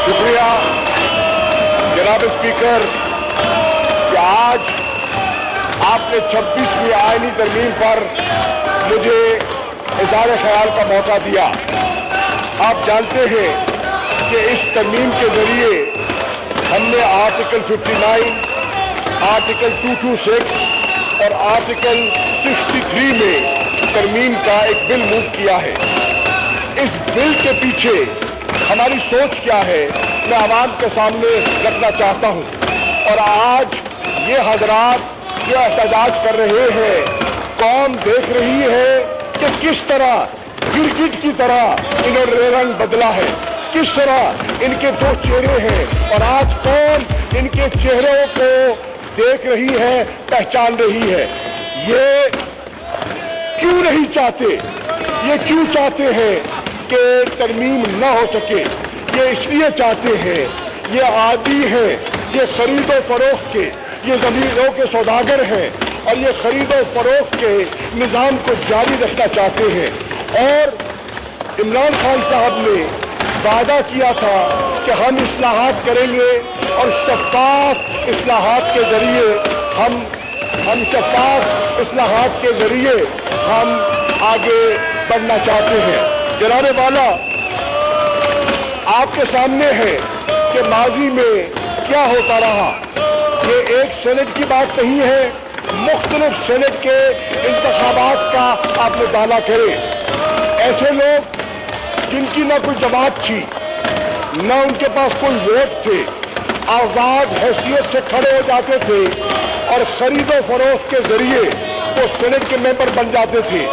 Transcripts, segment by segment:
शुक्रिया जनाब स्पीकर कि आज आपने 26वीं आईनी तरमीम पर मुझे इज़हार ख्याल का मौका दिया। आप जानते हैं कि इस तरमीम के ज़रिए हमने आर्टिकल 59, आर्टिकल 226 और आर्टिकल 63 में तरमीम का एक बिल मूव किया है। इस बिल के पीछे हमारी सोच क्या है मैं आवाम के सामने रखना चाहता हूँ। और आज ये हजरात जो एहतजाज कर रहे हैं, कौम देख रही है कि किस तरह गिरगिट की तरह इन्होंने रंग बदला है, किस तरह इनके दो चेहरे हैं और आज कौम इनके चेहरों को देख रही है, पहचान रही है। ये क्यों नहीं चाहते, ये क्यों चाहते हैं कि तरमीम न हो सके? ये इसलिए चाहते हैं, ये आदी हैं, ये खरीदो फरोख्त के, ये ज़मीरों के सौदागर हैं और ये खरीदो फरोख्त के निज़ाम को जारी रखना चाहते हैं। और इमरान खान साहब ने वादा किया था कि हम इस्लाहात करेंगे और शफ़ाफ इस्लाहात के ज़रिए हम शफ़ाफ इस्लाहात के ज़रिए हम आगे बढ़ना चाहते हैं। जनाब वाला, आपके सामने है कि माजी में क्या होता रहा। ये एक सेनेट की बात नहीं है, मुख्तलिफ सेनेट के इंतखाबात का आप मुताला करें। ऐसे लोग जिनकी ना कोई जमात थी, ना उनके पास कोई वोट थे, आज़ाद हैसियत से खड़े हो जाते थे और खरीदो फरोख्त के जरिए वो सेनेट के मेंबर बन जाते थे।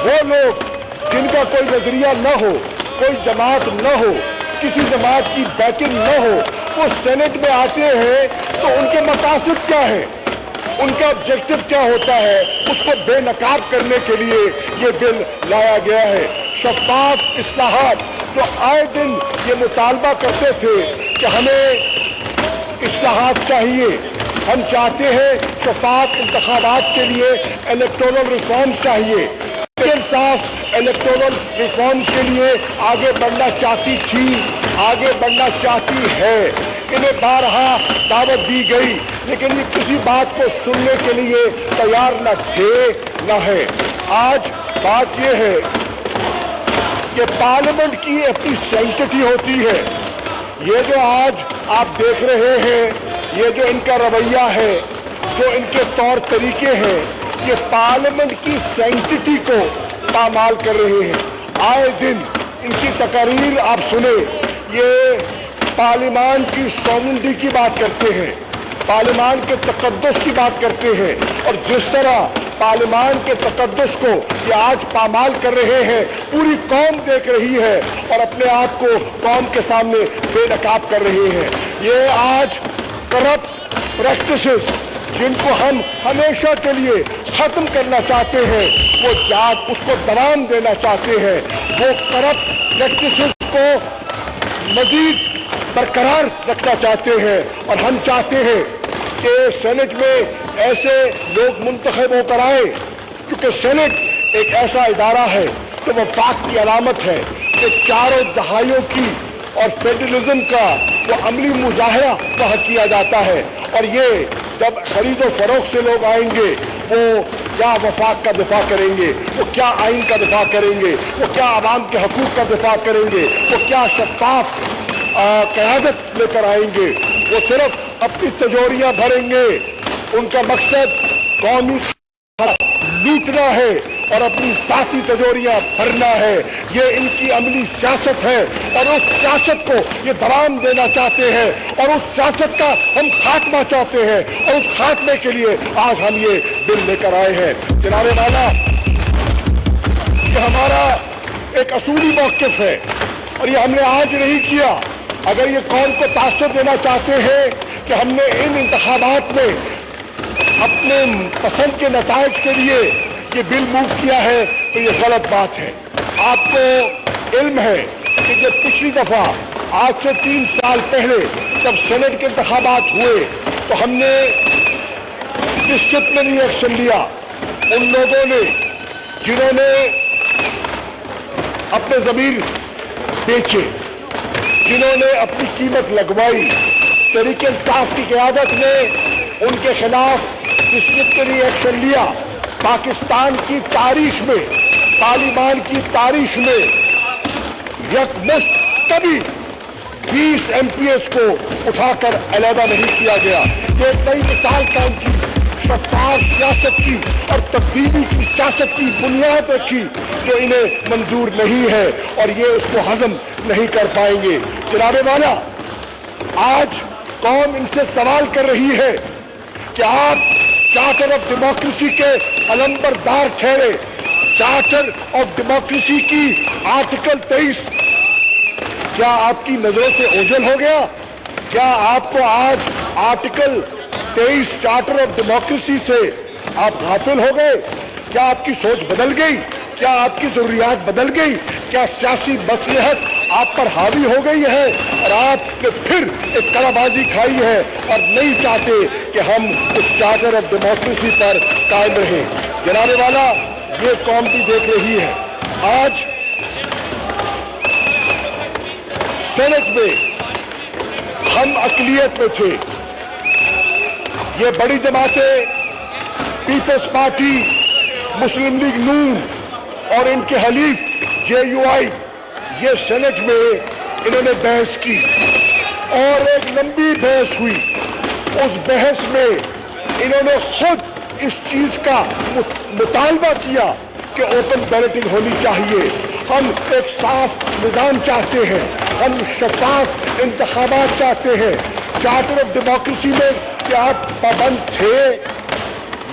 वो लोग जिनका कोई नजरिया न हो, कोई जमात न हो, किसी जमात की बैकिंग न हो, वो सेनेट में आते हैं तो उनके मकासद क्या है, उनका ऑब्जेक्टिव क्या होता है, उसको बेनकाब करने के लिए ये बिल लाया गया है। शफ़ाफ इस्लाहात जो आए दिन ये मुतालबा करते थे कि हमें इस्लाहात चाहिए, हम चाहते हैं शफ़ाफ इंतखाबात के लिए इलेक्टोरल रिफॉर्म्स चाहिए। साफ इलेक्टोरल रिफॉर्म्स के लिए आगे बढ़ना चाहती थी, आगे बढ़ना चाहती है। इन्हें बारहा दावत दी गई लेकिन ये किसी बात को सुनने के लिए तैयार न थे न है। आज बात यह है कि पार्लियामेंट की अपनी सैंक्टिटी होती है। ये जो आज आप देख रहे हैं, ये जो इनका रवैया है, जो इनके तौर तरीके हैं, ये पार्लियामेंट की सैंक्टिटी को पामाल कर रहे हैं। आए दिन इनकी तकारीर आप सुने, ये पार्लियामान की सॉवरेनिटी की बात करते हैं, पार्लियामान के तकद्दुस की बात करते हैं और जिस तरह पार्लियामान के तकद्दुस को ये आज पामाल कर रहे हैं, पूरी कौम देख रही है और अपने आप को कौम के सामने बेनकाब कर रहे हैं। ये आज करप्ट प्रैक्टिसेस जिनको हम हमेशा के लिए ख़त्म करना चाहते हैं, वो जात उसको दवाम देना चाहते हैं। वो करप्ट प्रैक्टिसेस को मज़ीद बरकरार रखना चाहते हैं और हम चाहते हैं कि सेनेट में ऐसे लोग मुंतखब होकर आए, क्योंकि सेनेट एक ऐसा इदारा है जो वफाक की अलामत है कि चारों दहाइयों की और फेडरलिज्म का वो अमली मुजाहरा वहाँ किया जाता है। और ये जब खरीदो फरोख्त से लोग आएंगे, वो क्या वफाक का दिफा करेंगे, वो क्या आइन का दिफा करेंगे, वो क्या आवाम के हकूक़ का दिफा करेंगे, वो क्या शफ़ाफ क़यादत लेकर आएंगे। वो सिर्फ अपनी तिजोरियाँ भरेंगे, उनका मकसद कौमी लूटना है और अपनी साथी तिजोरियाँ भरना है। ये इनकी अमली सियासत है और उस सियासत को ये दवाम देना चाहते हैं और उस सियासत का हम खात्मा चाहते हैं और उस खात्मे के लिए आज हम ये बिल लेकर आए हैं। जनाब वाला, ये हमारा एक असूली मौक़िफ़ है और ये हमने आज नहीं किया। अगर ये कौम को तासुर देना चाहते हैं कि हमने इन इंतखाबात में अपने पसंद के नताइज के लिए ये बिल मूव किया है, तो ये गलत बात है। आपको इल्म है कि जब पिछली दफ़ा आज से 3 साल पहले जब सेनेट के इंतखाबात हुए तो हमने डिसिप्लिनरी एक्शन लिया। उन लोगों ने जिन्होंने अपने ज़मीर बेचे, जिन्होंने अपनी कीमत लगवाई। तहरीक इंसाफ की क़यादत ने उनके खिलाफ डिसिप्लिनरी एक्शन लिया। पाकिस्तान की तारीख में, तालिबान की तारीख में यकमुश्त कभी 20 MPs को उठाकर अलहदा नहीं किया गया। ये एक नई मिसाल कायम की, शफाफ सियासत की और तब्दीली की सियासत की बुनियाद रखी जो इन्हें मंजूर नहीं है और ये उसको हजम नहीं कर पाएंगे। जनाबे वाला, आज कौम इनसे सवाल कर रही है कि आप चार्टर ऑफ डेमोक्रेसी के अलंबरदार ठहरे। चार्टर ऑफ डेमोक्रेसी की आर्टिकल 23 क्या आपकी नजरों से ओझल हो गया? क्या आपको आज आर्टिकल 23 चार्टर ऑफ डेमोक्रेसी से आप गाफिल हो गए? क्या आपकी सोच बदल गई? क्या आपकी जरूरियात बदल गई? क्या सियासी मसलहत आप पर हावी हो गई है और आपने फिर एक कलाबाजी खाई है और नहीं चाहते कि हम उस चार्टर ऑफ डेमोक्रेसी पर कायम रहें? जनाबे वाला, ये कौम भी देख रही है। आज सेनेट में हम अकलियत में थे। ये बड़ी जमातें, पीपल्स पार्टी, मुस्लिम लीग नून और इनके हलीफ JUI, ये सेनेट में इन्होंने बहस की और एक लंबी बहस हुई। उस बहस में इन्होंने खुद इस चीज का मुतालबा किया कि ओपन बैलेटिंग होनी चाहिए। हम एक साफ निज़ाम चाहते हैं, हम शफाफ इंतखाबात चाहते हैं। चार्टर ऑफ डेमोक्रेसी में क्या आप पाबंद थे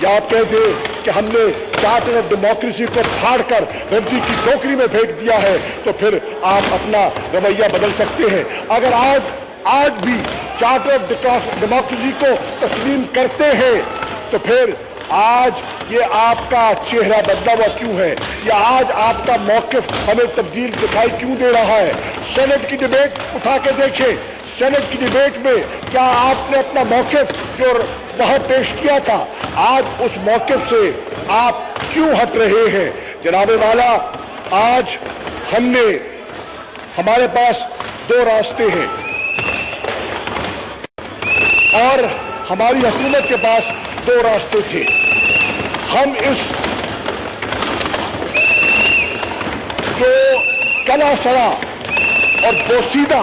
या आप कहते कि हमने चार्टर ऑफ डेमोक्रेसी को फाड़कर रद्दी की टोकरी में फेंक दिया है, तो फिर आप अपना रवैया बदल सकते हैं। अगर आज भी चार्टर ऑफ डेमोक्रेसी को तस्लीम करते हैं तो फिर आज ये आपका चेहरा बदला हुआ क्यों है, या आज आपका मौक़िफ़ हमें तब्दील दिखाई क्यों दे रहा है? सेनेट की डिबेट उठा के देखें। सेनेट की डिबेट में क्या आपने अपना मौक़िफ़ जो वहाँ पेश किया था, आज उस मौक़िफ़ से आप क्यों हट रहे हैं? जनाबे वाला, आज हमारे पास 2 रास्ते हैं और हमारी हुकूमत के पास 2 रास्ते थे। हम इस जो कला सड़ा और बोसीदा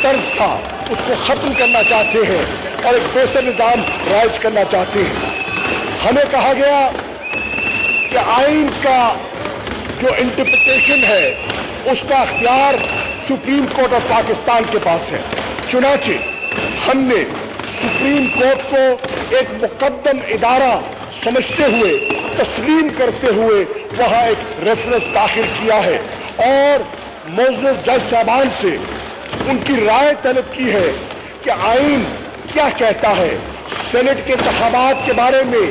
तर्ज था उसको ख़त्म करना चाहते हैं और एक बेहतर निज़ाम राइज करना चाहते हैं। हमें कहा गया कि आइन का जो इंटरप्रिटेशन है उसका अख्तियार सुप्रीम कोर्ट ऑफ पाकिस्तान के पास है। चुनाचे हमने सुप्रीम कोर्ट को एक मुकद्दम इदारा समझते हुए, तस्लीम करते हुए वहाँ एक रेफरेंस दाखिल किया है और मौजूद जज साहबान से उनकी राय तलब की है कि आइन क्या कहता है, सेनेट के इंतखाबात के बारे में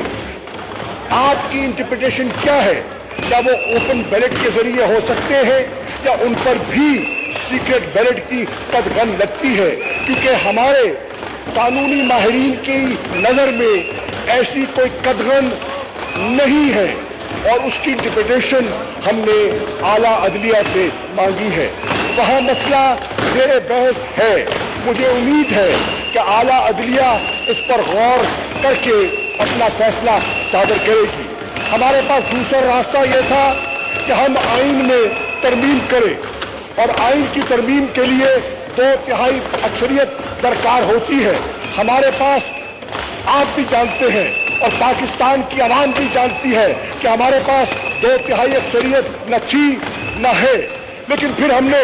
आपकी इंटरप्रिटेशन क्या है? क्या वो ओपन बैलेट के जरिए हो सकते हैं या उन पर भी सीक्रेट बैलेट की कदगन लगती है? क्योंकि हमारे कानूनी माहिरीन की नज़र में ऐसी कोई कदगन नहीं है और उसकी इंटरप्रिटेशन हमने आला अदलिया से मांगी है। वहाँ मसला ज़ेर बहस है। मुझे उम्मीद है कि आला अदलिया इस पर गौर करके अपना फैसला सादर करेगी। हमारे पास दूसरा रास्ता यह था कि हम आइन में तरमीम करें और आइन की तरमीम के लिए 2/3 अक्सरियत दरकार होती है। हमारे पास, आप भी जानते हैं और पाकिस्तान की आवाम भी जानती है कि हमारे पास 2/3 अक्सरियत न थी न है। लेकिन फिर हमने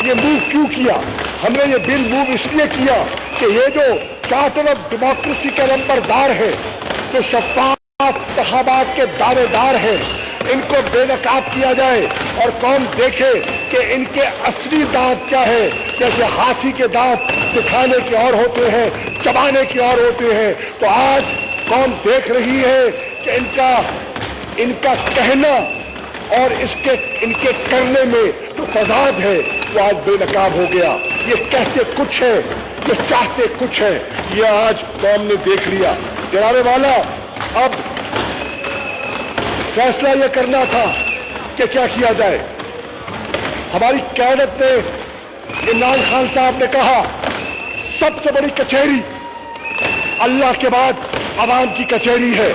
ये मूव क्यों किया? हमने ये बिल मूव इसलिए किया कि ये जो चार्टर ऑफ डेमोक्रेसी के नंबरदार है, जो शफाफ इंतखाबात के दावेदार हैं, इनको बेनकाब किया जाए और कौम देखे कि इनके असली दांत क्या है। जैसे हाथी के दांत दिखाने के और होते हैं, चबाने के और होते हैं, तो आज कौम देख रही है कि इनका कहना और इनके करने में जो तजाद है वो आज बेनकाब हो गया। ये कहते कुछ है, ये चाहते कुछ है, ये आज कौम ने देख लिया। जनाबे वाला, अब फैसला यह करना था कि क्या किया जाए। हमारी क़यादत ने इमरान खान साहब ने कहा सबसे बड़ी कचहरी अल्लाह के बाद अवाम की कचहरी है।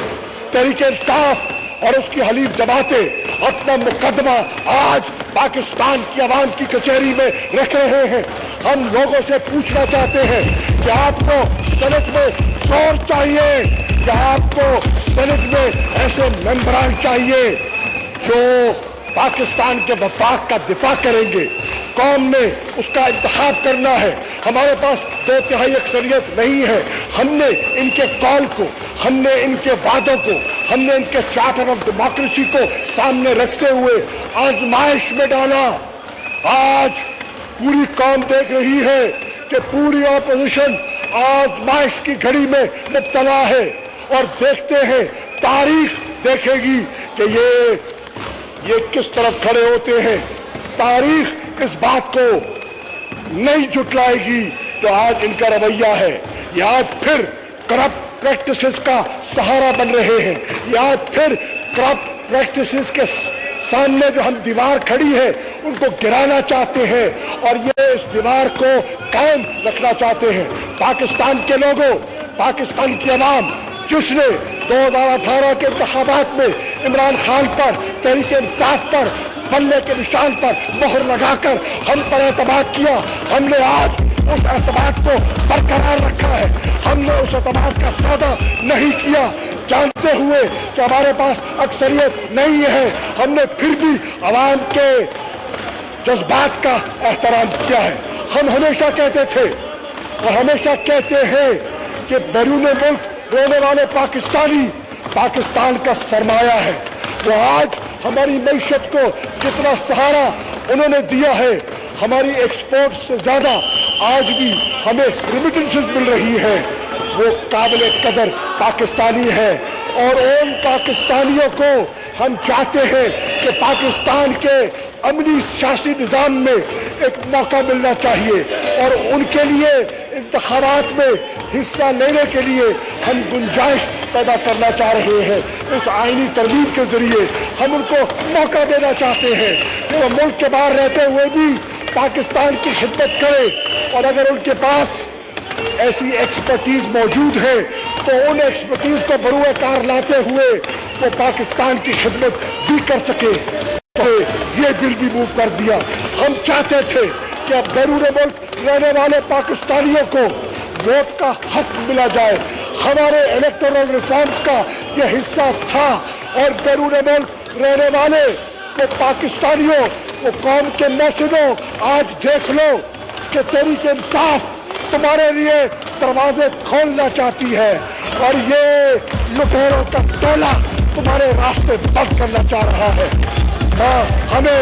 तहरीके इंसाफ और उसकी हलीफ जमातें अपना मुकदमा आज पाकिस्तान की अवाम की कचहरी में रख रहे हैं। हम लोगों से पूछना चाहते हैं कि आपको सेनेट में चोर चाहिए या आपको सेनेट में ऐसे मेंबरान चाहिए जो पाकिस्तान के वफाक का दिफा करेंगे। कौम ने उसका इंतखाब करना है। हमारे पास 2/3 अक्सरियत नहीं है। हमने इनके कॉल को, हमने इनके वादों को, हमने इनके चार्टर ऑफ डेमोक्रेसी को सामने रखते हुए आजमाइश में डाला। आज पूरी कौम देख रही है कि पूरी ऑपोजिशन आजमाइश की घड़ी में मुब्तला है और देखते हैं, तारीख देखेगी कि ये किस तरफ खड़े होते हैं। तारीख इस बात को नहीं जुटलाएगी जो आज इनका रवैया है। ये आज फिर करप्ट प्रैक्टिसेस का सहारा बन रहे हैं। ये आज फिर करप्ट प्रैक्टिसेस के सामने जो हम दीवार खड़ी है उनको गिराना चाहते हैं और ये इस दीवार को कायम रखना चाहते हैं। पाकिस्तान के लोगों, पाकिस्तान की अवाम जिसने 2018 के इंतखाबात में इमरान खान पर, तहरीके इंसाफ पर, बल्ले के निशान पर मोहर लगाकर हम पर एतमाद किया, हमने आज उस एतमाद को बरकरार रखा है। हमने उस एतमाद का सौदा नहीं किया, जानते हुए कि हमारे पास अक्सरियत नहीं है। हमने फिर भी अवाम के जज्बात का एहतराम किया है। हम हमेशा कहते थे और हमेशा कहते हैं कि बैरून मुल्क रहने वाले पाकिस्तानी पाकिस्तान का सरमाया है। वो आज हमारी मईशत को जितना सहारा उन्होंने दिया है, हमारी एक्सपोर्ट से ज़्यादा आज भी हमें रिमिटेंसेस मिल रही है, वो काबिल कदर पाकिस्तानी है। और उन पाकिस्तानियों को हम चाहते हैं कि पाकिस्तान के अमली सियासी निज़ाम में एक मौका मिलना चाहिए और उनके लिए इंतखाबात में हिस्सा लेने के लिए हम गुंजाइश पैदा करना चाह रहे हैं। इस आईनी तरमीम के जरिए हम उनको मौका देना चाहते हैं कि वो मुल्क के बाहर रहते हुए भी पाकिस्तान की खिदमत करें और अगर उनके पास ऐसी एक्सपर्टीज मौजूद है तो उन एक्सपर्टीज को बरूए कार लाते हुए वो पाकिस्तान की खिदमत भी कर सके। तो ये बिल भी मूव कर दिया। हम चाहते थे कि अब बैरून मुल्क रहने वाले पाकिस्तानियों को वोट का हक मिला जाए। हमारे इलेक्टोरल रिफॉर्म्स का यह हिस्सा था और बैरून मुल्क रहने वाले वो पाकिस्तानियों, वो कौम के मौसमों, आज देख लो कि तहरीके इंसाफ तुम्हारे लिए दरवाजे खोलना चाहती है और ये लुटेरों का टोला तुम्हारे रास्ते बंद करना चाह रहा है। हमें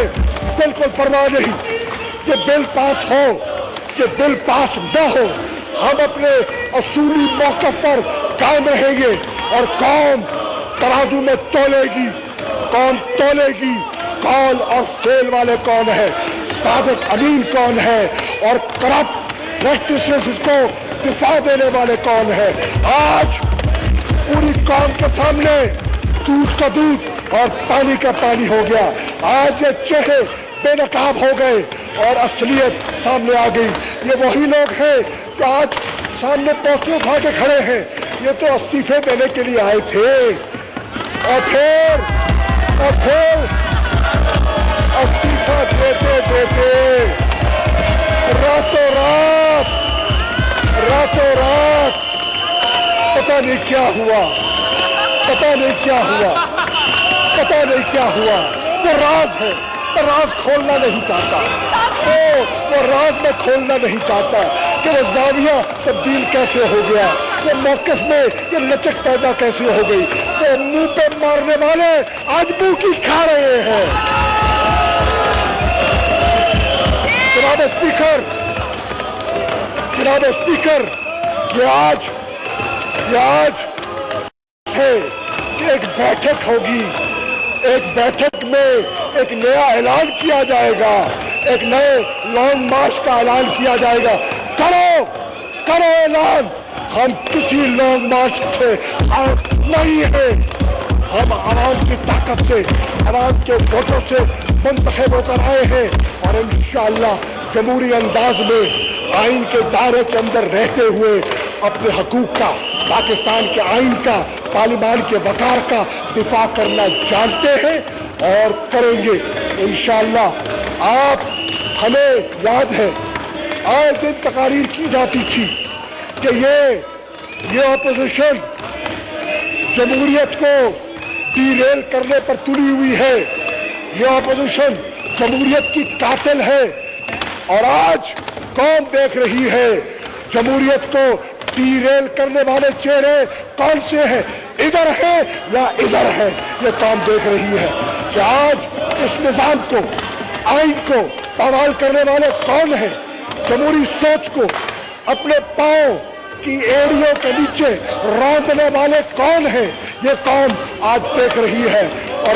बिल्कुल परवाह नहीं, ये बिल पास हो, ये बिल पास न हो, हम अपने असूली मौक़िफ़ पर कायम रहेंगे और कौम तराजू में तोलेगी। कौम तोलेगी कौल और फेल वाले कौन है, सादिक अमीन कौन है और करप्ट प्रैक्टिसेस को दिफा देने वाले कौन है। आज पूरी कौम के सामने दूध का दूध और पानी का पानी हो गया। आज ये चेहरे बेनकाब हो गए और असलियत सामने आ गई। ये वही लोग हैं जो आज सामने पोस्टर उठा के खड़े हैं, ये तो इस्तीफे देने के लिए आए थे और फिर इस्तीफा देते देते रातों रात पता नहीं क्या हुआ, पता नहीं क्या हुआ। वो राज है, वो राज खोलना नहीं चाहता, वो राज में खोलना नहीं चाहता कि वो जाविया तब्दील कैसे हो गया, वो मौक़िफ़ में ये लचक पैदा कैसे हो गई। वो मुंह पे मारने वाले आज मुंह की खा रहे हैं। जनाब स्पीकर, ये आज है कि एक बैठक होगी, एक बैठक में एक नया ऐलान किया जाएगा, एक नए लॉन्ग मार्च का ऐलान किया जाएगा। करो ऐलान। हम किसी लॉन्ग मार्च से नहीं है, हम आवाम की ताकत से, आवाम के वोटों से मुंतखब होकर आए हैं और इंशाअल्लाह जमहूरी अंदाज में आइन के दायरे के अंदर रहते हुए अपने हकूक का, पाकिस्तान के आइन का, पार्लियामान के वकार का दिफा करना जानते हैं और करेंगे इंशाअल्लाह। आप हमें याद है आए दिन तकारीर की जाती थी कि ये अपोजिशन जमहूरियत को डीरेल करने पर तुली हुई है, ये अपोजिशन जमहूरियत की कातिल है। और आज कौम देख रही है जमहूरियत को डीरेल करने वाले चेहरे कौन से हैं, इधर है या इधर है। ये कौम देख रही है कि आज इस निजाम को, आइन को बहाल करने वाले कौन हैं, जमहूरी सोच को अपने पांव की एड़ियों के नीचे रौंदने वाले कौन हैं, ये कौम आज देख रही है। और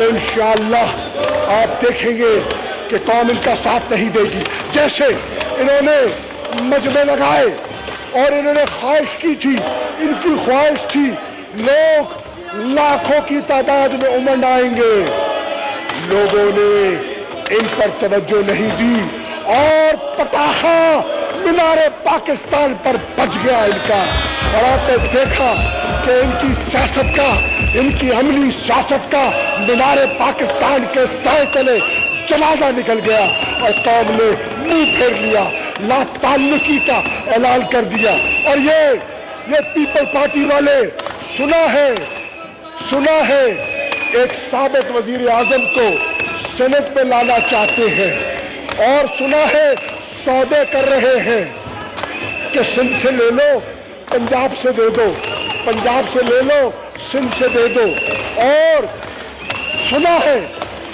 इंशाअल्लाह आप देखेंगे कि कौम इनका साथ नहीं देगी। जैसे इन्होंने मजमे लगाए और इन्होंने ख्वाहिश की थी, इनकी ख्वाहिश थी लोग लाखों की तादाद में उमड़ आएंगे, लोगों ने इन पर तवज्जो नहीं दी और पटाखा मीनारे पाकिस्तान पर बच गया इनका। और आपने देखा कि इनकी सियासत का, इनकी अमली सियासत का मीनारे पाकिस्तान के साए तले जनाजा निकल गया और कौम ने मुंह फेर लिया, ला ताल्लुकी का ऐलान कर दिया। और ये पीपल पार्टी वाले सुना है एक साबिक वजीर आजम को सेनेट में लाना चाहते हैं और सुना है सौदे कर रहे हैं कि सिंध से ले लो, पंजाब से दे दो, पंजाब से ले लो, सिंध से दे दो। और सुना है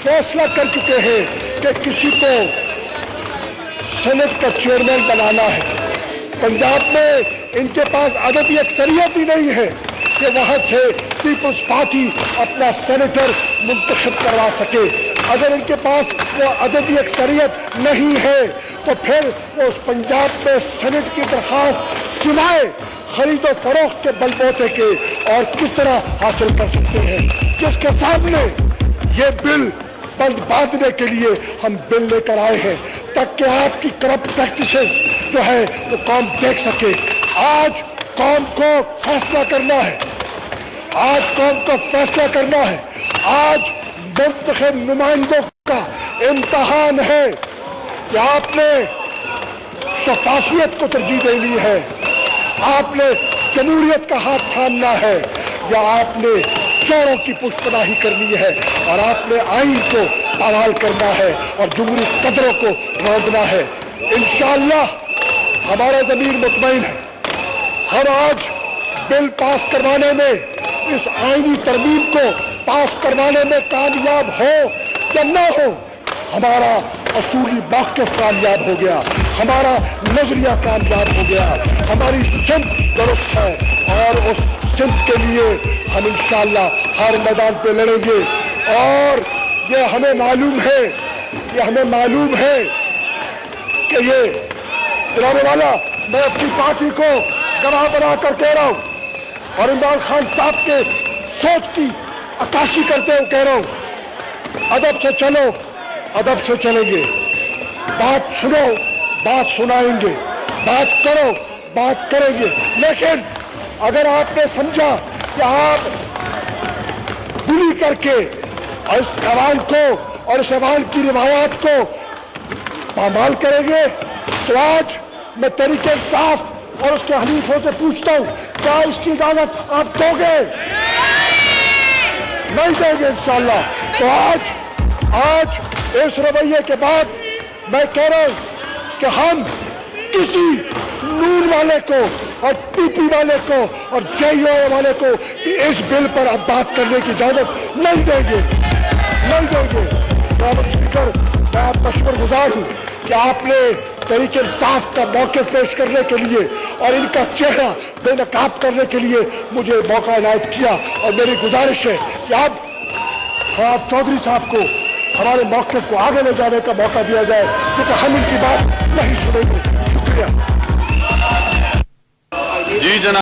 फैसला कर चुके हैं कि किसी को सेनेट का चेयरमैन बनाना है। पंजाब में इनके पास अददी अक्सरियत ही नहीं है कि वहां से पीपल्स पार्टी अपना सेनेटर मुंतखब करवा सके। अगर इनके पास वो अददी अक्सरियत नहीं है तो फिर वो उस पंजाब में सेनेट की दरखास्त सिवाय खरीदो फरोख्त के बलबूते के और किस तरह हासिल कर सकते हैं। जिसके सामने ये बिल बंद बांधने के लिए हम बिल लेकर आए हैं ताकि आपकी करप्ट प्रैक्टिसेस जो है वो कौम देख सके। आज कौम को फैसला करना है, आज कौम को फैसला करना है। आज मुंतखब नुमाइंदों का इम्तहान है कि आपने शफाफियत को तरजीह देनी है, आपने जमहूरियत का हाथ थामना है या आपने चोरों की पुष्पनाही करनी है और आपने आइन को बहाल करना है और जमहूरी कदरों को रौंदना है। इंशाअल्लाह हमारा ज़मीर मुतमईन है। हम आज बिल पास करवाने में, इस आईनी तरमीम को पास करवाने में कामयाब हो या न हो, हमारा असूली मौक़िफ़ कामयाब हो गया, हमारा नजरिया कामयाब हो गया, हमारी सिमत दुरुस्त है और उस सिमत के लिए हम इंशाअल्लाह हर मैदान पे लड़ेंगे। और ये हमें मालूम है कि ये जनाब वाला, मैं अपनी पार्टी को गवाह बना कर कह रहा हूँ और इमरान खान साहब के सोच की अक्कासी करते हुए कह रहा हूँ, अदब से चलो, अदब से चलेंगे, बात सुनो, बात सुनाएंगे, बात करो, बात करेंगे। लेकिन अगर आपने समझा कि आप बुली करके और इस अवाम को और इस अवाम की रिवायात को पामाल करेंगे तो आज मैं तरीके इंसाफ और उसके हलीफों से पूछता हूं, क्या इसकी इजाजत आप दोगे? नहीं देंगे इंशाअल्लाह। तो आज इस रवैये के बाद मैं कह रहा हूं कि हम किसी नून वाले को और पीपी वाले को और जेईओ वाले को इस बिल पर अब बात करने की इजाजत नहीं देंगे। स्पीकर, मैं आपका शुक्रगुजार हूँ कि आपने तरीके इंसाफ का मौक़िफ़ पेश करने के लिए और इनका चेहरा बेनकाब करने के लिए मुझे मौका इनायत किया। और मेरी गुजारिश है कि अब ख्वाब चौधरी साहब को हमारे मौक़िफ़ को आगे ले जाने का मौका दिया जाए, क्योंकि हम इनकी बात नहीं सुनेंगे। शुक्रिया जी जनाब।